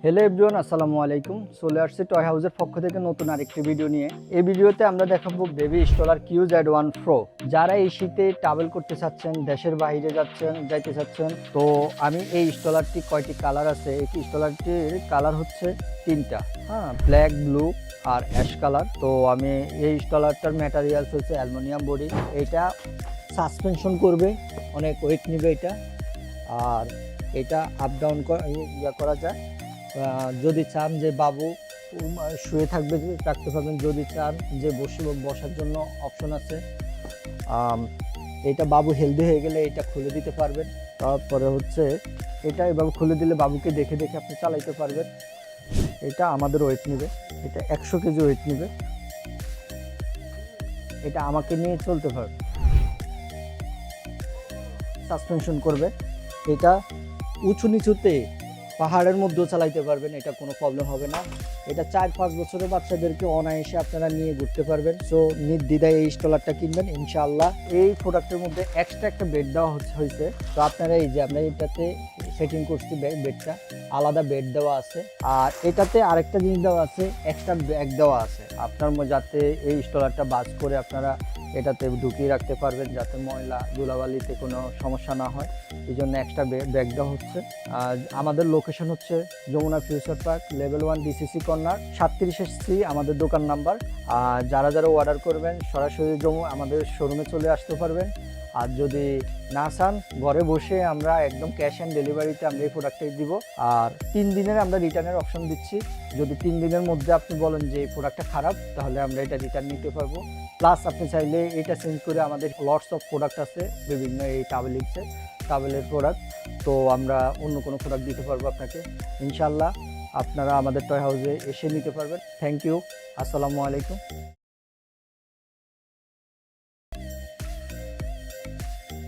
Hello everyone, আসসালামু আলাইকুম। চলে আসছে টয় হাউসের পক্ষ থেকে নতুন আরেকটি ভিডিও নিয়ে। এই ভিডিওতে আমরা দেখাবো বেবি স্টলার QZ1 Pro। যারা এই শীতে ট্রাভেল করতে চাচ্ছেন, দেশের বাইরে যাইতে চাচ্ছেন, তো আমি এই স্টলারটি কয়টি কালার আছে, এই স্টলারটির কালার হচ্ছে তিনটা, ব্ল্যাক, ব্লু আর অ্যাশ কালার। তো আমি এই স্টলারটার ম্যাটেরিয়ালস হচ্ছে অ্যালুমিনিয়াম বডি। এটা সাসপেনশন করবে, অনেক ওয়েট নেবে এটা, আর এটা আপ ডাউন করা যায়। যদি চান যে বাবু শুয়ে থাকবে রাখতে পারবেন, যদি চান যে বসার জন্য অপশন আছে। এটা বাবু হেলদি হয়ে গেলে এটা খুলে দিতে পারবেন। তারপরে হচ্ছে এটা এভাবে খুলে দিলে বাবুকে দেখে দেখে আপনি চালাইতে পারবেন। এটা আমাদের ওয়েট নেবে, এটা 100 কেজি ওয়েট নেবে। এটা আমাকে নিয়ে চলতে পারবে, সাসপেনশন করবে। এটা উঁচু নিচুতে পাহাড়ের মধ্যেও চালাইতে পারবেন, এটা কোনো প্রবলেম হবে না। এটা 4-5 বছরের বাচ্চাদেরকে অনায়াসে আপনারা নিয়ে ঘুরতে পারবেন। সো নির্দ্বিধায় এই স্টলারটা কিনবেন ইনশাআল্লাহ। এই প্রোডাক্টের মধ্যে এক্সট্রা একটা বেড দেওয়া হয়েছে। তো আপনারা এই যে আমরা এটাতে সেটিং করছি, বেডটা আলাদা বেড দেওয়া আছে। আর এটাতে আরেকটা জিনিস দেওয়া আছে, এক্সট্রা ব্যাগ দেওয়া আছে আপনার, যাতে এই স্টলারটা বাজ করে আপনারা এটাতে ঢুকিয়ে রাখতে পারবেন, যাতে ময়লা ধুলাবালিতে কোনো সমস্যা না হয়। এই জন্য এক্সট্রা ব্যাগ দেওয়া হচ্ছে। আর আমাদের লোকেশন হচ্ছে Jamuna future park, level 1 DCC corner, 37 C আমাদের দোকান নাম্বার। আর যারা অর্ডার করবেন সরাসরি আমাদের শোরুমে চলে আসতে পারবেন। আর যদি না চান, ঘরে বসে আমরা একদম ক্যাশ অ্যান্ড ডেলিভারিতে আমরা এই প্রোডাক্টটাই দিব। আর 3 দিনের আমরা রিটার্নের অপশন দিচ্ছি। যদি 3 দিনের মধ্যে আপনি বলেন যে এই প্রোডাক্টটা খারাপ, তাহলে আমরা এটা রিটার্ন নিতে পারবো। প্লাস আপনি চাইলে এটা চেঞ্জ করে, আমাদের লটস অফ প্রোডাক্ট আছে বিভিন্ন এই ট্রাভেলের প্রোডাক্ট, তো আমরা অন্য কোনো প্রোডাক্ট দিতে পারবো আপনাকে ইনশাল্লাহ। আপনারা আমাদের টয় হাউসে এসে নিতে পারবেন। থ্যাংক ইউ, আসসালামু আলাইকুম।